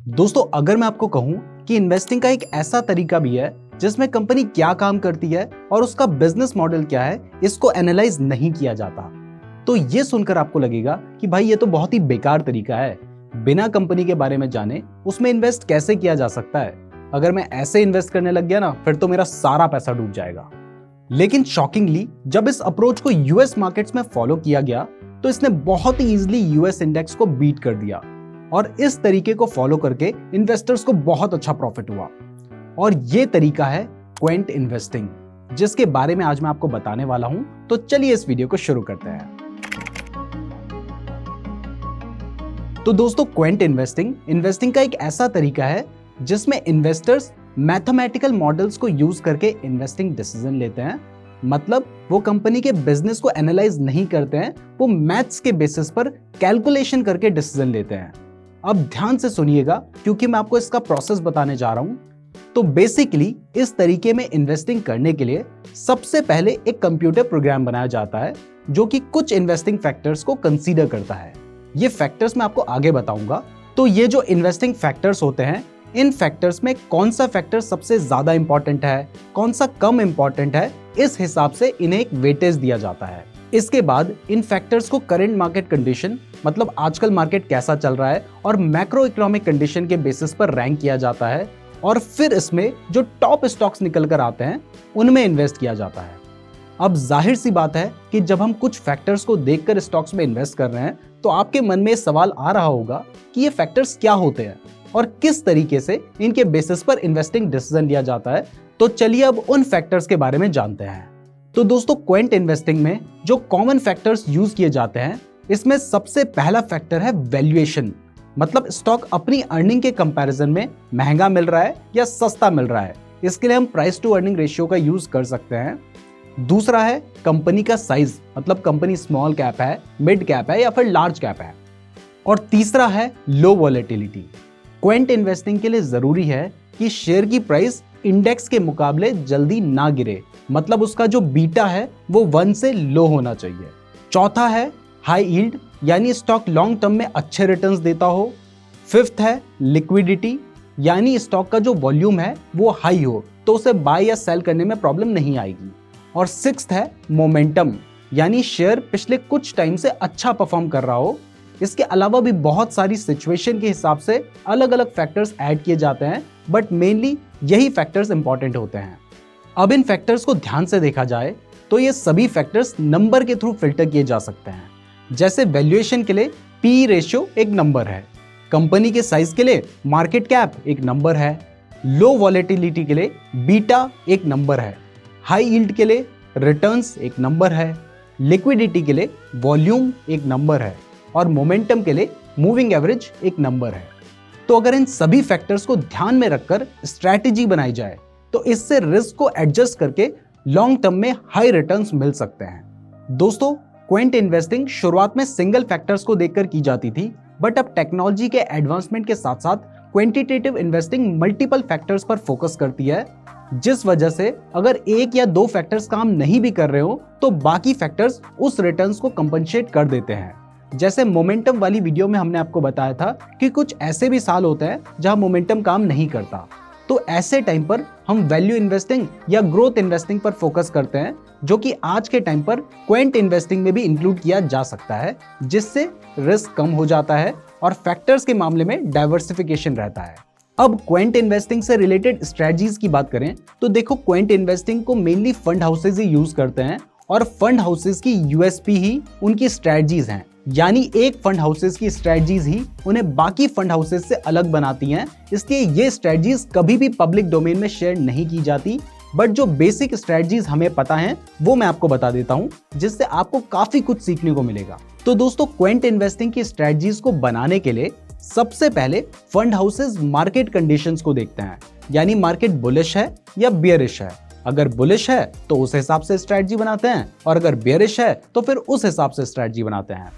दोस्तों, अगर मैं आपको कहूं कि इन्वेस्टिंग का एक ऐसा तरीका भी है जिसमें कंपनी क्या काम करती है और उसका बिजनेस मॉडल क्या है, इसको एनालाइज नहीं किया जाता, तो ये सुनकर आपको लगेगा कि भाई ये तो बहुत ही बेकार तरीका है। बिना कंपनी के बारे में जाने उसमें इन्वेस्ट कैसे किया जा सकता है? अगर मैं ऐसे इन्वेस्ट करने लग गया ना, फिर तो मेरा सारा पैसा डूब जाएगा। लेकिन शॉकिंगली जब इस अप्रोच को यूएस मार्केट्स में फॉलो किया गया तो इसने बहुत ही इजीली यूएस इंडेक्स को बीट कर दिया और इस तरीके को फॉलो करके इन्वेस्टर्स को बहुत अच्छा प्रॉफिट हुआ। और ये तरीका है क्वेंट इन्वेस्टिंग, जिसके बारे में आज मैं आपको बताने वाला हूं। तो चलिए इस वीडियो को शुरू करते हैं। तो दोस्तों, क्वेंट इन्वेस्टिंग का एक ऐसा तरीका है जिसमें इन्वेस्टर्स मैथमेटिकल मॉडल्स को यूज करके इन्वेस्टिंग डिसीजन लेते हैं। मतलब वो कंपनी के बिजनेस को एनालाइज नहीं करते हैं, वो मैथ्स के बेसिस पर कैलकुलेशन करके डिसीजन लेते हैं। अब ध्यान से सुनिएगा क्योंकि मैं आपको इसका प्रोसेस बताने जा रहा हूं। तो बेसिकली इस तरीके में इन्वेस्टिंग करने के लिए सबसे पहले एक कंप्यूटर प्रोग्राम बनाया जाता है जो कि कुछ इन्वेस्टिंग फैक्टर्स को कंसीडर करता है। ये फैक्टर्स मैं आपको आगे बताऊंगा। तो ये जो इन्वेस्टिंग फैक्टर्स होते हैं, इन फैक्टर्स में कौन सा फैक्टर सबसे ज्यादा इंपॉर्टेंट है, कौन सा कम इंपॉर्टेंट है, इस हिसाब से इन्हें एक वेटेज दिया जाता है। इसके बाद इन फैक्टर्स को करंट मार्केट कंडीशन, मतलब आजकल मार्केट कैसा चल रहा है, और मैक्रो इकोनॉमिक कंडीशन के बेसिस पर रैंक किया जाता है और फिर इसमें जो टॉप स्टॉक्स निकल कर आते हैं उनमें इन्वेस्ट किया जाता है। अब जाहिर सी बात है कि जब हम कुछ फैक्टर्स को देखकर स्टॉक्स में इन्वेस्ट कर रहे हैं तो आपके मन में सवाल आ रहा होगा कि ये फैक्टर्स क्या होते हैं और किस तरीके से इनके बेसिस पर इन्वेस्टिंग डिसीजन लिया जाता है। तो चलिए अब उन फैक्टर्स के बारे में जानते हैं। तो दोस्तों, क्वेंट इन्वेस्टिंग में जो कॉमन फैक्टर्स यूज किए जाते हैं, इसमें सबसे पहला फैक्टर है वैल्यूएशन। मतलब स्टॉक अपनी अर्निंग के कंपैरिजन में महंगा मिल रहा है या सस्ता मिल रहा है, इसके लिए हम प्राइस टू अर्निंग रेशियो का यूज कर सकते हैं। दूसरा है कंपनी का साइज, मतलब कंपनी स्मॉल कैप है, मिड कैप है या फिर लार्ज कैप है। और तीसरा है लो वॉलेटिलिटी। क्वेंट इन्वेस्टिंग के लिए जरूरी है कि शेयर की प्राइस इंडेक्स के मुकाबले जल्दी ना गिरे, मतलब उसका जो बीटा है वो 1 से लो होना चाहिए। चौथा है हाई यील्ड, यानी स्टॉक लॉन्ग टर्म में अच्छे रिटर्न्स देता हो। फिफ्थ है लिक्विडिटी, यानी स्टॉक का जो वॉल्यूम है वो हाई हो तो उसे बाय या सेल करने में प्रॉब्लम नहीं आएगी। और सिक्स्थ है मोमेंटम, यानी शेयर पिछले कुछ टाइम से अच्छा परफॉर्म कर रहा हो। इसके अलावा भी बहुत सारी सिचुएशन के हिसाब से अलग अलग फैक्टर्स ऐड किए जाते हैं, बट मेनली यही फैक्टर्स इंपॉर्टेंट होते हैं। अब इन फैक्टर्स को ध्यान से देखा जाए तो ये सभी फैक्टर्स नंबर के थ्रू फिल्टर किए जा सकते हैं। जैसे वैल्यूएशन के लिए पी रेशियो एक नंबर है, कंपनी के साइज के लिए मार्केट कैप एक नंबर है, लो वॉलेटिलिटी के लिए बीटा एक नंबर है, हाई यील्ड के लिए रिटर्न्स एक नंबर है, लिक्विडिटी के लिए वॉल्यूम एक नंबर है और मोमेंटम के लिए मूविंग एवरेज एक नंबर है। तो अगर इन सभी फैक्टर्स को ध्यान में रखकर स्ट्रैटेजी बनाई जाए तो इससे रिस्क को एडजस्ट करके लॉन्ग टर्म में हाई रिटर्न्स मिल सकते हैं। दोस्तों, क्वेंट इन्वेस्टिंग शुरुआत में सिंगल फैक्टर्स को देखकर की जाती थी, बट अब टेक्नोलॉजी के एडवांसमेंट के साथ साथ क्वांटिटेटिव इन्वेस्टिंग मल्टीपल फैक्टर्स पर फोकस करती है, जिस वजह से अगर एक या दो फैक्टर्स काम नहीं भी कर रहे हो तो बाकी फैक्टर्स उस रिटर्न्स को कंपनसेट कर देते हैं। जैसे मोमेंटम वाली वीडियो में हमने आपको बताया था कि कुछ ऐसे भी साल होते हैं जहां मोमेंटम काम नहीं करता, तो ऐसे टाइम पर हम वैल्यू इन्वेस्टिंग या ग्रोथ इन्वेस्टिंग पर फोकस करते हैं, जो कि आज के टाइम पर क्वेंट इन्वेस्टिंग में भी इंक्लूड किया जा सकता है, जिससे रिस्क कम हो जाता है और फैक्टर्स के मामले में डाइवर्सिफिकेशन रहता है। अब क्वेंट इन्वेस्टिंग से रिलेटेड स्ट्रेटजीज की बात करें तो देखो, क्वेंट इन्वेस्टिंग को मेनली फंड हाउसेज ही यूज करते हैं और फंड हाउसेज की यूएसपी ही उनकी स्ट्रेटजीज हैं। यानी एक फंड हाउसेज की स्ट्रेटजीज ही उन्हें बाकी फंड हाउसेज से अलग बनाती हैं, इसलिए ये स्ट्रेटजीज कभी भी पब्लिक डोमेन में शेयर नहीं की जाती। बट जो बेसिक स्ट्रेटजीज हमें पता हैं वो मैं आपको बता देता हूं, जिससे आपको काफी कुछ सीखने को मिलेगा। तो दोस्तों, क्वेंट इन्वेस्टिंग की स्ट्रेटजीज को बनाने के लिए सबसे पहले फंड हाउसेज मार्केट कंडीशंस को देखते हैं, यानी मार्केट बुलिश है या बियरिश है। अगर बुलिश है तो उस हिसाब से स्ट्रेटजी बनाते हैं और अगर बियरिश है तो फिर उस हिसाब से स्ट्रेटजी बनाते हैं।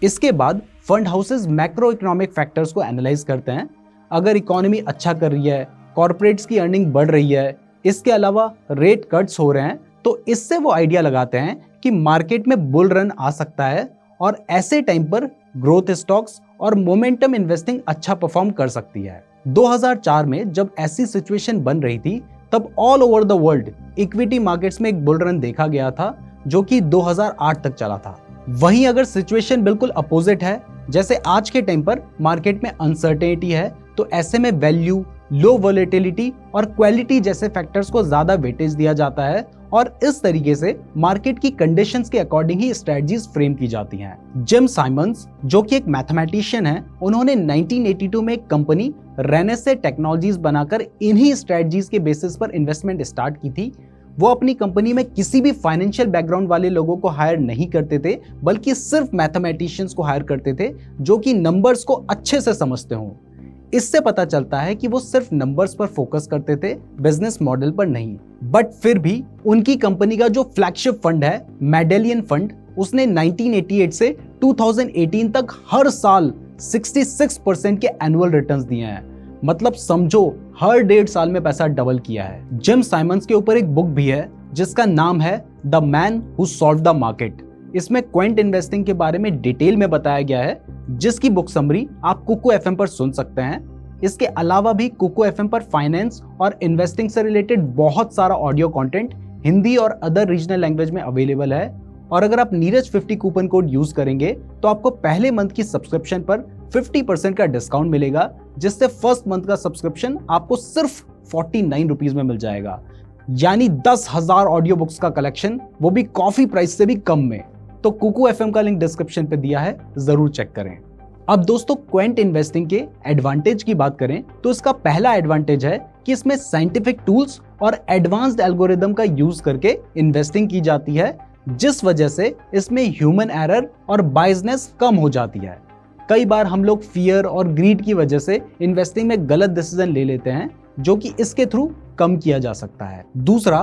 इसके बाद fund houses macro economic factors को एनालाइज करते हैं। अगर इकोनॉमी अच्छा कर रही है, कॉर्पोरेट्स की अर्निंग बढ़ रही है, इसके अलावा रेट कट्स हो रहे हैं, तो इससे वो आइडिया लगाते हैं कि मार्केट में बुल रन आ सकता है और ऐसे टाइम पर ग्रोथ स्टॉक्स और मोमेंटम इन्वेस्टिंग अच्छा परफॉर्म कर सकती है। 2004 में जब ऐसी सिचुएशन बन रही थी तब all over the world equity markets में एक बुल रन देखा गया था जो कि 2008 तक चला था। वहीं अगर सिचुएशन बिल्कुल अपोजिट है, जैसे आज के टाइम पर मार्केट में अनसर्टेनिटी है, तो ऐसे में वैल्यू, लो वोलेटिलिटी और क्वालिटी जैसे फैक्टर्स को ज्यादा वेटेज दिया जाता है और इस तरीके से मार्केट की कंडीशंस के अकॉर्डिंग ही स्ट्रेटजीज फ्रेम की जाती हैं। जिम साइमंस जो कि एक मैथमेटिशियन है, उन्होंने 1982 में एक कंपनी रेनेसे टेक्नोलॉजीज बनाकर इन्हीं स्ट्रेटजीज के बेसिस पर इन्वेस्टमेंट स्टार्ट की थी। वो अपनी कंपनी में किसी भी फाइनेंशियल बैकग्राउंड वाले लोगों को हायर नहीं करते थे, बल्कि सिर्फ मैथमेटिशियंस को हायर करते थे जो कि नंबर्स को अच्छे से समझते हों। इससे पता चलता है कि वो सिर्फ नंबर्स पर फोकस करते थे, बिजनेस मॉडल पर नहीं। बट फिर भी उनकी कंपनी का जो फ्लैगशिप फंड है, मेडेलियन फंड, उसने 1988 से 2018 तक हर साल 66% के एनुअल रिटर्न्स दिए हैं। मतलब समझो हर 1.5 साल में पैसा डबल किया है। जिम साइमंस के ऊपर एक बुक भी है जिसका नाम है the man who solved the market. इसमें क्वेंट इन्वेस्टिंग के बारे में डिटेल में बताया गया है, जिसकी बुक समरी आप कुकू एफएम पर सुन सकते हैं। इसके अलावा भी कुकू एफएम पर फाइनेंस और इन्वेस्टिंग से रिलेटेड बहुत सारा ऑडियो कंटेंट हिंदी और अदर रीजनल लैंग्वेज में अवेलेबल है। और अगर आप नीरज 50 कूपन कोड यूज करेंगे तो आपको पहले मंथ की सब्सक्रिप्शन पर 50% का डिस्काउंट मिलेगा, जिससे फर्स्ट मंथ का सब्सक्रिप्शन आपको सिर्फ 49 रुपीज में मिल जाएगा। यानी 10,000 ऑडियो बुक्स का कलेक्शन, वो भी कॉफी प्राइस से भी कम में। तो कुकू एफएम का लिंक डिस्क्रिप्शन पे दिया है, जरूर चेक करें। अब दोस्तों क्वेंट इन्वेस्टिंग के एडवांटेज की बात करें तो इसका पहला एडवांटेज है कि इसमें साइंटिफिक टूल्स और एडवांस्ड एल्गोरिदम का यूज करके इन्वेस्टिंग की जाती है, जिस वजह से इसमें ह्यूमन एरर और बायसनेस कम हो जाती है। कई बार हम लोग फियर और ग्रीड की वजह से इन्वेस्टिंग में गलत डिसीजन ले लेते हैं, जो कि इसके थ्रू कम किया जा सकता है। दूसरा,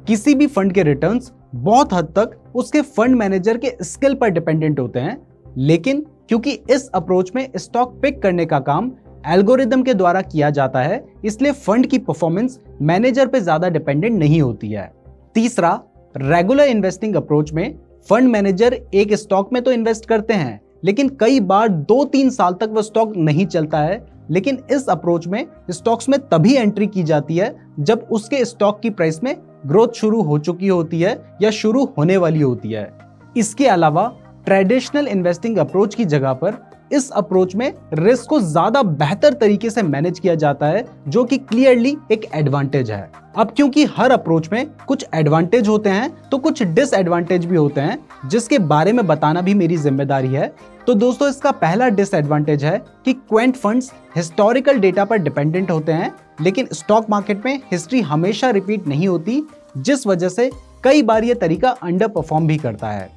किसी भी फंड के रिटर्न्स बहुत हद तक उसके फंड मैनेजर के स्किल पर डिपेंडेंट होते हैं, लेकिन क्योंकि इस अप्रोच में स्टॉक पिक करने का काम एल्गोरिदम के द्वारा किया जाता है, इसलिए फंड की परफॉर्मेंस मैनेजर पे ज्यादा डिपेंडेंट नहीं होती है। तीसरा, रेगुलर इन्वेस्टिंग अप्रोच में फंड मैनेजर एक स्टॉक में तो इन्वेस्ट करते हैं, लेकिन कई बार 2-3 साल तक वो स्टॉक नहीं चलता है। लेकिन इस अप्रोच में स्टॉक्स में तभी एंट्री की जाती है जब उसके स्टॉक की प्राइस में ग्रोथ शुरू हो चुकी होती है या शुरू होने वाली होती है। इसके अलावा ट्रेडिशनल इन्वेस्टिंग अप्रोच की जगह पर इस अप्रोच में रिस्क को ज्यादा बेहतर तरीके से मैनेज किया जाता है, जो कि क्लियरली एक एडवांटेज है। अब क्योंकि हर अप्रोच में कुछ एडवांटेज होते हैं तो कुछ डिसएडवांटेज भी होते हैं, जिसके बारे में बताना भी मेरी जिम्मेदारी है। तो दोस्तों, इसका पहला डिसएडवांटेज है कि क्वेंट फंड्स हिस्टोरिकल डेटा पर डिपेंडेंट होते हैं, लेकिन स्टॉक मार्केट में हिस्ट्री हमेशा रिपीट नहीं होती, जिस वजह से कई बार यह तरीका अंडर परफॉर्म भी करता है।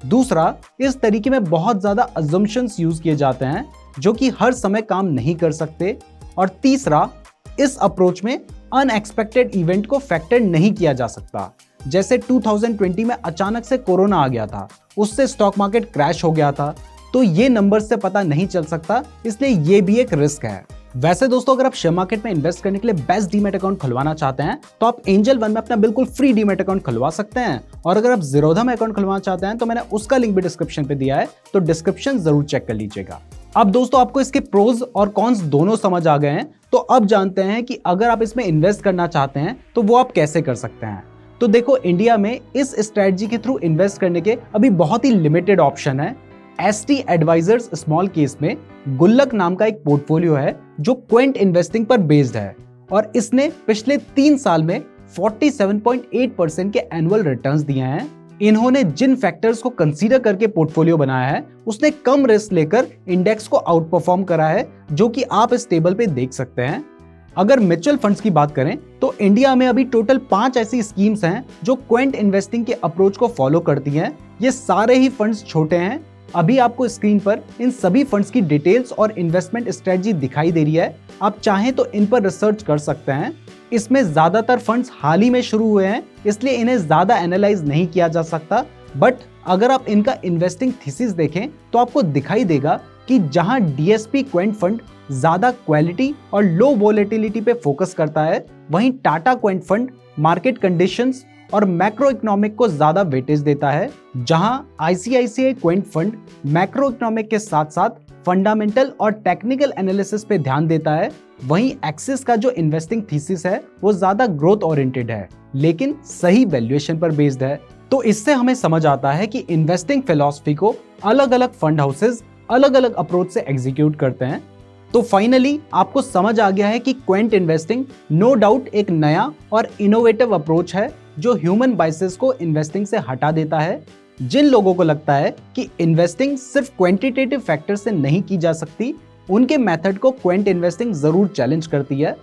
दूसरा, इस तरीके में बहुत ज्यादा अजम्पशंस यूज किए जाते हैं जो कि हर समय काम नहीं कर सकते। और तीसरा, इस अप्रोच में अनएक्सपेक्टेड इवेंट को फैक्टर नहीं किया जा सकता। जैसे 2020 में अचानक से कोरोना आ गया था, उससे स्टॉक मार्केट क्रैश हो गया था, तो ये नंबर से पता नहीं चल सकता, इसलिए ये भी एक रिस्क है। वैसे दोस्तों, अगर आप शेयर मार्केट में इन्वेस्ट करने के लिए बेस्ट डीमैट अकाउंट खुलवाना चाहते हैं तो आप एंजल वन में अपना बिल्कुल फ्री डीमैट अकाउंट खुलवा सकते हैं। और अगर आप ज़ीरोधा में अकाउंट खुलवाना चाहते हैं तो मैंने उसका लिंक भी डिस्क्रिप्शन पे दिया है, तो डिस्क्रिप्शन जरूर चेक कर लीजिएगा। अब दोस्तों, आपको इसके प्रोज और कॉन्स दोनों समझ आ गए हैं, तो अब जानते हैं कि अगर आप इसमें इन्वेस्ट करना चाहते हैं तो वो आप कैसे कर सकते हैं। तो देखो, इंडिया में इस स्ट्रेटजी के थ्रू इन्वेस्ट करने के अभी बहुत ही लिमिटेड ऑप्शन है। एसटी एडवाइजर्स स्मॉल केस में गुल्लक नाम का एक पोर्टफोलियो है जो क्वेंट इन्वेस्टिंग पर बेस्ड है, और इसने पिछले 3 साल में 47.8% के एनुअल रिटर्न्स दिए हैं। इन्होंने जिन फैक्टर्स को कंसीडर करके पोर्टफोलियो बनाया है, उसने कम रिस्क लेकर इंडेक्स को आउट परफॉर्म करा है, जो कि आप इस टेबल पे देख सकते हैं। अगर म्यूचुअल फंड्स की बात करें तो इंडिया में अभी टोटल 5 ऐसी स्कीम्स हैं जो क्वेंट इन्वेस्टिंग के अप्रोच को फॉलो करती हैं। ये सारे ही फंड्स छोटे हैं। अभी आपको स्क्रीन पर इन सभी फंड्स की डिटेल्स और इन्वेस्टमेंट स्ट्रेटजी दिखाई दे रही है। आप चाहें तो इन पर रिसर्च कर सकते हैं। इसमें ज्यादातर फंड्स हाल ही में शुरू हुए हैं, इसलिए इन्हें ज्यादा एनालाइज नहीं किया जा सकता। बट अगर आप इनका इन्वेस्टिंग थीसिस देखें तो आपको दिखाई देगा कि जहां डीएसपी क्वेंट फंड ज्यादा क्वालिटी और लो वोलेटिलिटी पे फोकस करता है, वहीं Tata Quint fund market conditions और मैक्रो इकोनॉमिक को ज्यादा वेटेज देता है। जहां ICICI Quint fund macro economic के साथ साथ फंडामेंटल और टेक्निकल एनालिसिस पे ध्यान देता है, वहीं एक्सिस का जो इन्वेस्टिंग थीसिस है वो ज्यादा ग्रोथ ओरिएंटेड है, लेकिन सही वैल्यूएशन पर बेस्ड है। तो इससे हमें समझ आता है कि इन्वेस्टिंग फिलॉसफी को अलग अलग फंड हाउसेस अलग अलग अप्रोच से एग्जीक्यूट करते हैं। तो फाइनली आपको समझ आ गया है कि क्वेंट इन्वेस्टिंग नो डाउट एक नया और इनोवेटिव अप्रोच है जो ह्यूमन बायसेस को इन्वेस्टिंग से हटा देता है। जिन लोगों को लगता है कि इन्वेस्टिंग सिर्फ क्वांटिटेटिव फैक्टर से नहीं की जा सकती, उनके मेथड को क्वेंट इन्वेस्टिंग जरूर चैलेंज करती है।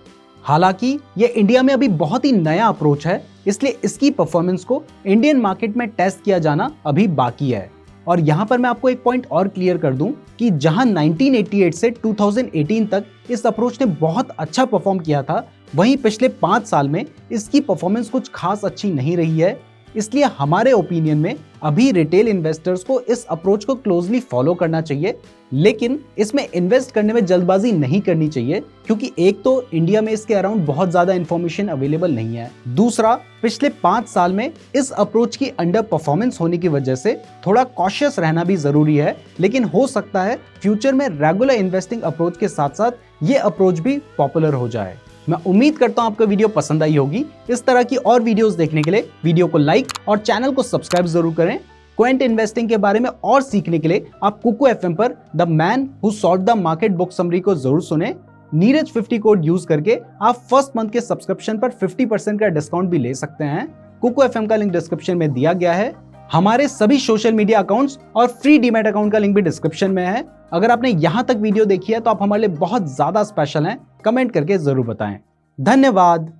हालांकि ये इंडिया में अभी बहुत ही नया अप्रोच है, इसलिए इसकी परफॉर्मेंस को इंडियन मार्केट में टेस्ट किया जाना अभी बाकी है। और यहाँ पर मैं आपको एक पॉइंट और क्लियर कर दूं कि जहां 1988 से 2018 तक इस अप्रोच ने बहुत अच्छा परफॉर्म किया था, वहीं पिछले 5 साल में इसकी परफॉर्मेंस कुछ खास अच्छी नहीं रही है। इसलिए हमारे ओपिनियन में अभी रिटेल इन्वेस्टर्स को इस अप्रोच को क्लोजली फॉलो करना चाहिए, लेकिन इसमें इन्वेस्ट करने में जल्दबाजी नहीं करनी चाहिए, क्योंकि एक तो इंडिया में इसके अराउंड बहुत ज्यादा इंफॉर्मेशन अवेलेबल नहीं है, दूसरा पिछले 5 साल में इस अप्रोच की अंडर परफॉर्मेंस होने की वजह से थोड़ा कॉशियस रहना भी जरूरी है। लेकिन हो सकता है फ्यूचर में रेगुलर इन्वेस्टिंग अप्रोच के साथ साथ ये अप्रोच भी पॉपुलर हो जाए। मैं उम्मीद करता हूं आपको वीडियो पसंद आई होगी। इस तरह की और वीडियोस देखने के लिए वीडियो को लाइक और चैनल को सब्सक्राइब जरूर करें। क्वेंट इन्वेस्टिंग के बारे में और सीखने के लिए आप कुकू एफएम पर the man who solved the market book summary को जरूर सुने। नीरज 50 कोड यूज करके आप फर्स्ट मंथ के सब्सक्रिप्शन पर 50% का डिस्काउंट भी ले सकते हैं। कुकू एफएम का लिंक डिस्क्रिप्शन में दिया गया है। हमारे सभी सोशल मीडिया अकाउंट्स और फ्री डीमैट अकाउंट का लिंक भी डिस्क्रिप्शन में है। अगर आपने यहां तक वीडियो देखी है तो आप हमारे लिए बहुत ज्यादा स्पेशल हैं। कमेंट करके जरूर बताएं। धन्यवाद।